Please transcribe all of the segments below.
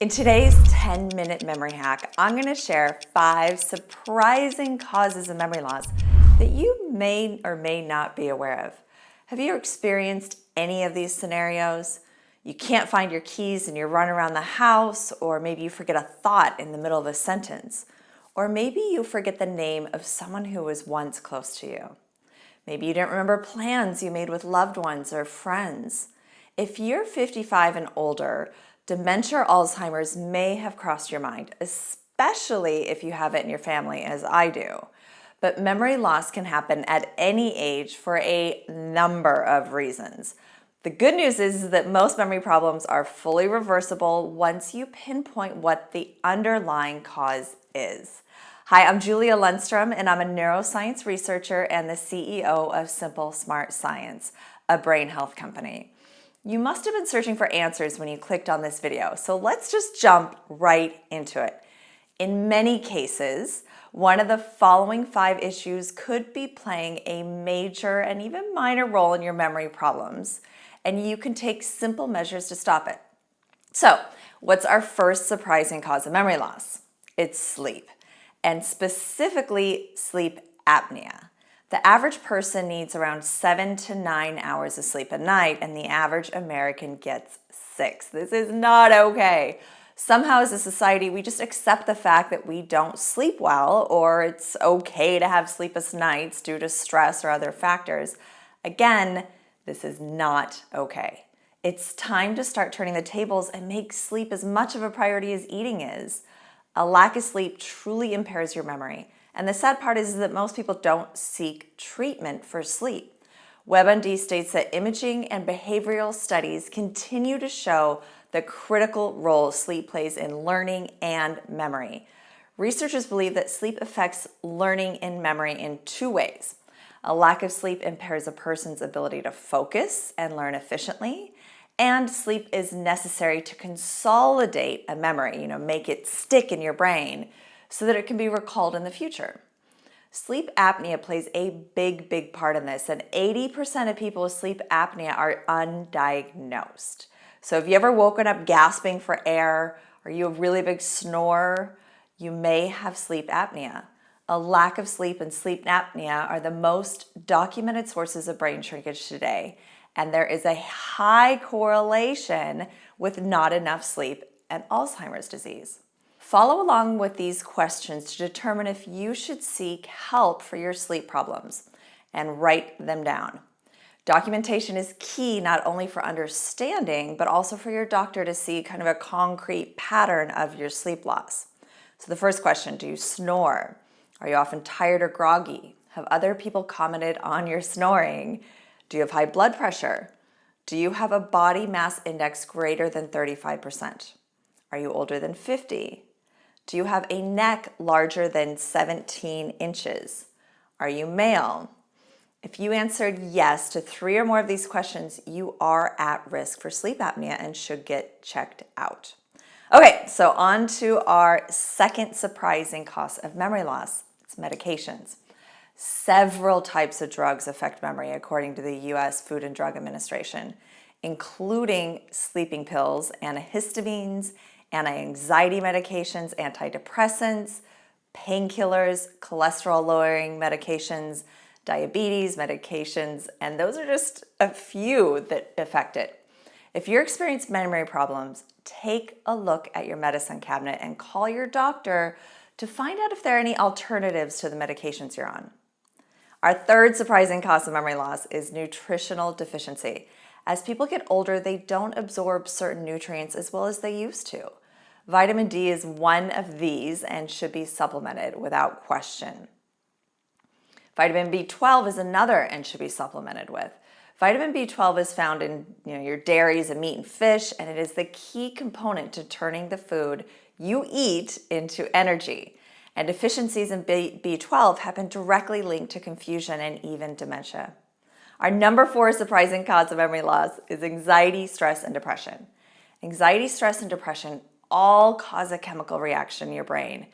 In today's 10-minute memory hack, I'm going to share 5 surprising causes of memory loss that you may or may not be aware of. Have you experienced any of these scenarios? You can't find your keys and you run around the house, or maybe you forget a thought in the middle of a sentence, or maybe you forget the name of someone who was once close to you. Maybe you didn't remember plans you made with loved ones or friends. If you're 55 and older, dementia or Alzheimer's may have crossed your mind, especially if you have it in your family, as I do. But memory loss can happen at any age for a number of reasons. The good news is that most memory problems are fully reversible once you pinpoint what the underlying cause is. Hi, I'm Julia Lundstrom, and I'm a neuroscience researcher and the CEO of Simple Smart Science, a brain health company. You must have been searching for answers when you clicked on this video, so let's just jump right into it. In many cases, one of the following 5 issues could be playing a major and even minor role in your memory problems, and you can take simple measures to stop it. So, what's our first surprising cause of memory loss? It's sleep, and specifically sleep apnea. The average person needs around 7 to 9 hours of sleep a night, and the average American gets 6. This is not okay. Somehow as a society, we just accept the fact that we don't sleep well, or it's okay to have sleepless nights due to stress or other factors. Again, this is not okay. It's time to start turning the tables and make sleep as much of a priority as eating is. A lack of sleep truly impairs your memory. And the sad part is that most people don't seek treatment for sleep. WebMD states that imaging and behavioral studies continue to show the critical role sleep plays in learning and memory. Researchers believe that sleep affects learning and memory in 2 ways. A lack of sleep impairs a person's ability to focus and learn efficiently, and sleep is necessary to consolidate a memory, make it stick in your brain, so that it can be recalled in the future. Sleep apnea plays a big part in this, and 80% of people with sleep apnea are undiagnosed. So if you ever woken up gasping for air, or you have a really big snore, you may have sleep apnea. A lack of sleep and sleep apnea are the most documented sources of brain shrinkage today, and there is a high correlation with not enough sleep and Alzheimer's disease. Follow along with these questions to determine if you should seek help for your sleep problems, and write them down. Documentation is key not only for understanding, but also for your doctor to see kind of a concrete pattern of your sleep loss. So the first question, do you snore? Are you often tired or groggy? Have other people commented on your snoring? Do you have high blood pressure? Do you have a body mass index greater than 35%? Are you older than 50? Do you have a neck larger than 17 inches? Are you male? If you answered yes to 3 or more of these questions, you are at risk for sleep apnea and should get checked out. Okay, so on to our second surprising cause of memory loss. It's medications. Several types of drugs affect memory, according to the U.S. Food and Drug Administration, including sleeping pills, antihistamines, anti-anxiety medications, antidepressants, painkillers, cholesterol-lowering medications, diabetes medications, and those are just a few that affect it. If you're experiencing memory problems, take a look at your medicine cabinet and call your doctor to find out if there are any alternatives to the medications you're on. Our third surprising cause of memory loss is nutritional deficiency. As people get older, they don't absorb certain nutrients as well as they used to. Vitamin D is one of these and should be supplemented without question. Vitamin B12 is another and should be supplemented with. Vitamin B12 is found in your dairies and meat and fish, and it is the key component to turning the food you eat into energy. And deficiencies in B12 have been directly linked to confusion and even dementia. Our number 4 surprising cause of memory loss is anxiety, stress, and depression. Anxiety, stress, and depression all cause a chemical reaction in your brain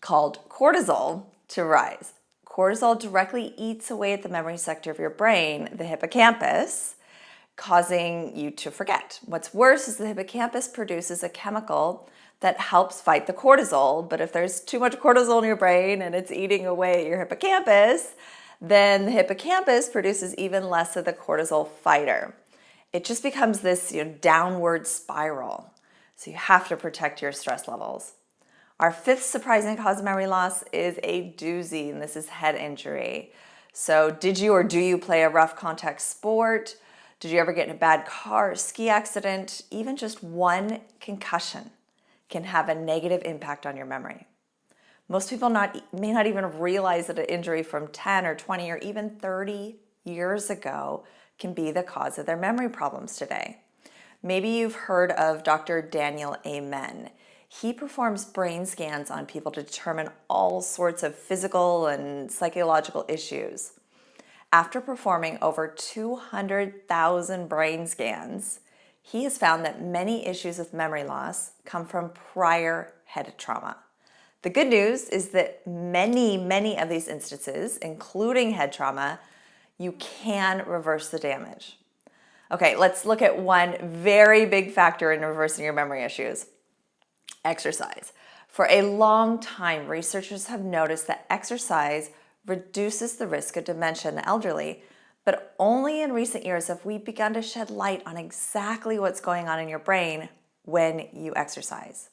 called cortisol to rise. Cortisol directly eats away at the memory sector of your brain, the hippocampus, causing you to forget. What's worse is the hippocampus produces a chemical that helps fight the cortisol, but if there's too much cortisol in your brain and it's eating away at your hippocampus, then the hippocampus produces even less of the cortisol fighter. It just becomes this downward spiral. So you have to protect your stress levels. Our fifth surprising cause of memory loss is a doozy, and this is head injury. So did you or do you play a rough contact sport? Did you ever get in a bad car or ski accident? Even just one concussion can have a negative impact on your memory. Most people may not even realize that an injury from 10 or 20 or even 30 years ago can be the cause of their memory problems today. Maybe you've heard of Dr. Daniel Amen. He performs brain scans on people to determine all sorts of physical and psychological issues. After performing over 200,000 brain scans, he has found that many issues with memory loss come from prior head trauma. The good news is that many of these instances, including head trauma, you can reverse the damage. Okay, let's look at one very big factor in reversing your memory issues: exercise. For a long time, researchers have noticed that exercise reduces the risk of dementia in the elderly, but only in recent years have we begun to shed light on exactly what's going on in your brain when you exercise.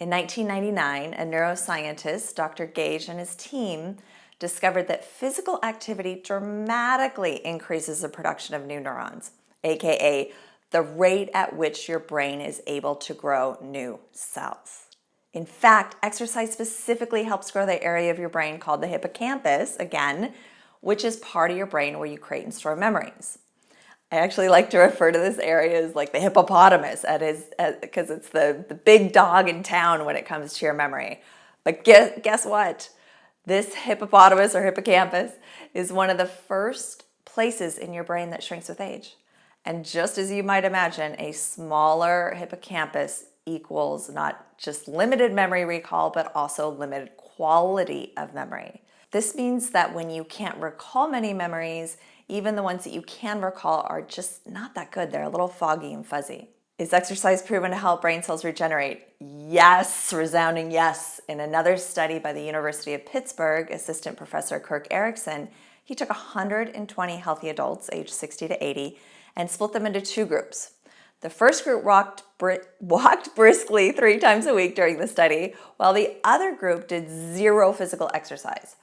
In 1999, a neuroscientist, Dr. Gage, and his team discovered that physical activity dramatically increases the production of new neurons, aka the rate at which your brain is able to grow new cells. In fact, exercise specifically helps grow the area of your brain called the hippocampus, again, which is part of your brain where you create and store memories. I actually like to refer to this area as like the hippopotamus, because it's the big dog in town when it comes to your memory. But guess what? This hippopotamus or hippocampus is one of the first places in your brain that shrinks with age. And just as you might imagine, a smaller hippocampus equals not just limited memory recall, but also limited quality of memory. This means that when you can't recall many memories, even the ones that you can recall are just not that good. They're a little foggy and fuzzy. Is exercise proven to help brain cells regenerate? Yes, resounding yes. In another study by the University of Pittsburgh, Assistant Professor Kirk Erickson, he took 120 healthy adults aged 60 to 80 and split them into two groups. The first group walked briskly 3 times a week during the study, while the other group did zero physical exercise.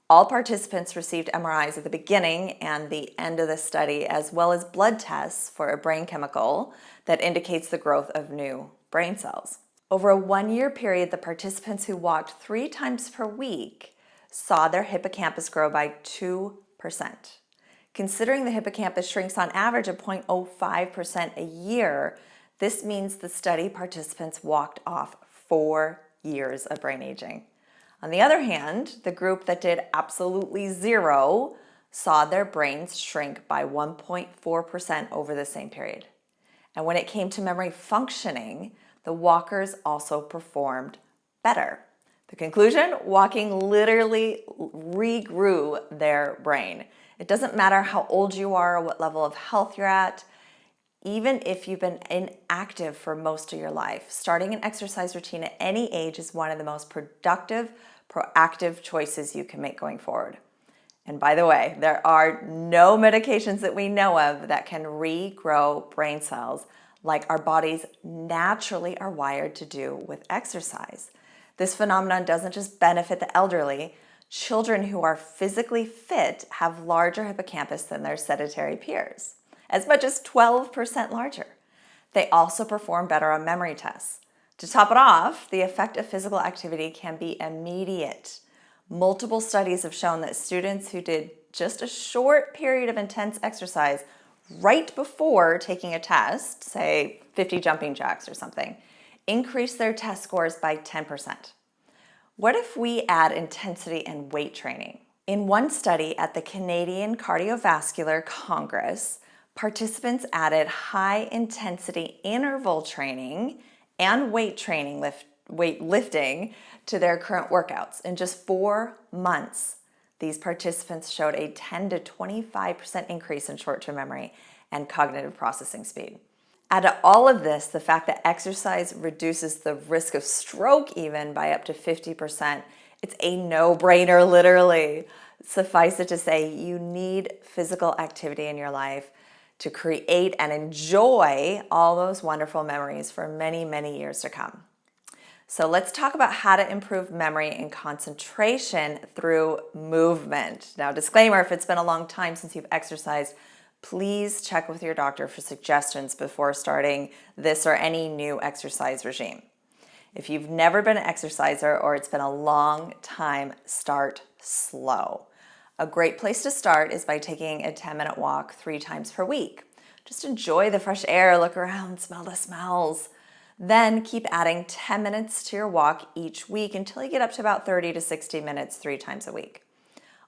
All participants received MRIs at the beginning and the end of the study, as well as blood tests for a brain chemical that indicates the growth of new brain cells. Over a 1-year period, the participants who walked 3 times per week saw their hippocampus grow by 2%. Considering the hippocampus shrinks on average at 0.05% a year, this means the study participants walked off 4 years of brain aging. On the other hand, the group that did absolutely zero saw their brains shrink by 1.4% over the same period. And when it came to memory functioning, the walkers also performed better. The conclusion: walking literally regrew their brain. It doesn't matter how old you are or what level of health you're at. Even if you've been inactive for most of your life, starting an exercise routine at any age is one of the most productive, proactive choices you can make going forward. And by the way, there are no medications that we know of that can regrow brain cells like our bodies naturally are wired to do with exercise. This phenomenon doesn't just benefit the elderly. Children who are physically fit have larger hippocampus than their sedentary peers, as much as 12% larger. They also perform better on memory tests. To top it off, the effect of physical activity can be immediate. Multiple studies have shown that students who did just a short period of intense exercise right before taking a test, say 50 jumping jacks or something, increased their test scores by 10%. What if we add intensity and weight training? In one study at the Canadian Cardiovascular Congress, participants added high-intensity interval training and weightlifting to their current workouts. In just 4 months, these participants showed a 10 to 25% increase in short-term memory and cognitive processing speed. Add to all of this the fact that exercise reduces the risk of stroke even by up to 50%. It's a no-brainer, literally. Suffice it to say, you need physical activity in your life to create and enjoy all those wonderful memories for many, many years to come. So let's talk about how to improve memory and concentration through movement. Now, disclaimer, if it's been a long time since you've exercised, please check with your doctor for suggestions before starting this or any new exercise regime. If you've never been an exerciser or it's been a long time, start slow. A great place to start is by taking a 10-minute walk 3 times per week. Just enjoy the fresh air, look around, smell the smells. Then keep adding 10 minutes to your walk each week until you get up to about 30 to 60 minutes 3 times a week.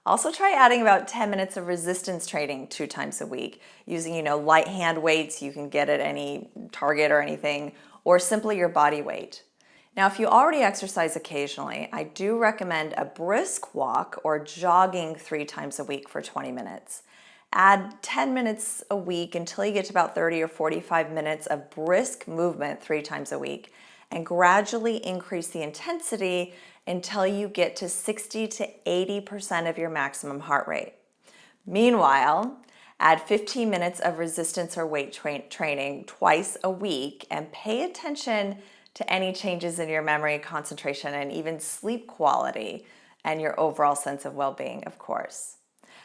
Also try adding about 10 minutes of resistance training 2 times a week using, light hand weights you can get at any Target or anything, or simply your body weight. Now, if you already exercise occasionally, I do recommend a brisk walk or jogging 3 times a week for 20 minutes. Add 10 minutes a week until you get to about 30 or 45 minutes of brisk movement 3 times a week, and gradually increase the intensity until you get to 60 to 80% of your maximum heart rate. Meanwhile, add 15 minutes of resistance or weight training twice a week, and pay attention to any changes in your memory, concentration, and even sleep quality, and your overall sense of well-being, of course.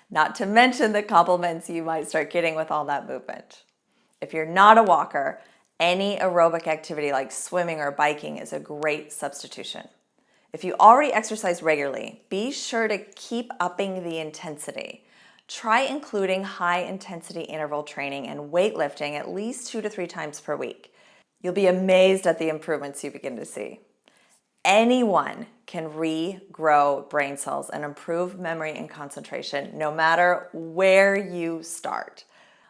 Not to mention the compliments you might start getting with all that movement. If you're not a walker, any aerobic activity like swimming or biking is a great substitution. If you already exercise regularly, be sure to keep upping the intensity. Try including high-intensity interval training and weightlifting at least 2 to 3 times per week. You'll be amazed at the improvements you begin to see. Anyone can regrow brain cells and improve memory and concentration, no matter where you start.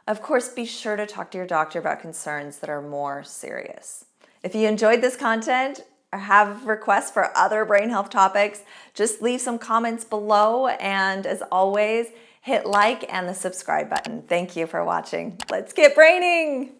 Of course, be sure to talk to your doctor about concerns that are more serious. If you enjoyed this content or have requests for other brain health topics, just leave some comments below, and as always, hit like and the subscribe button. Thank you for watching. Let's get braining!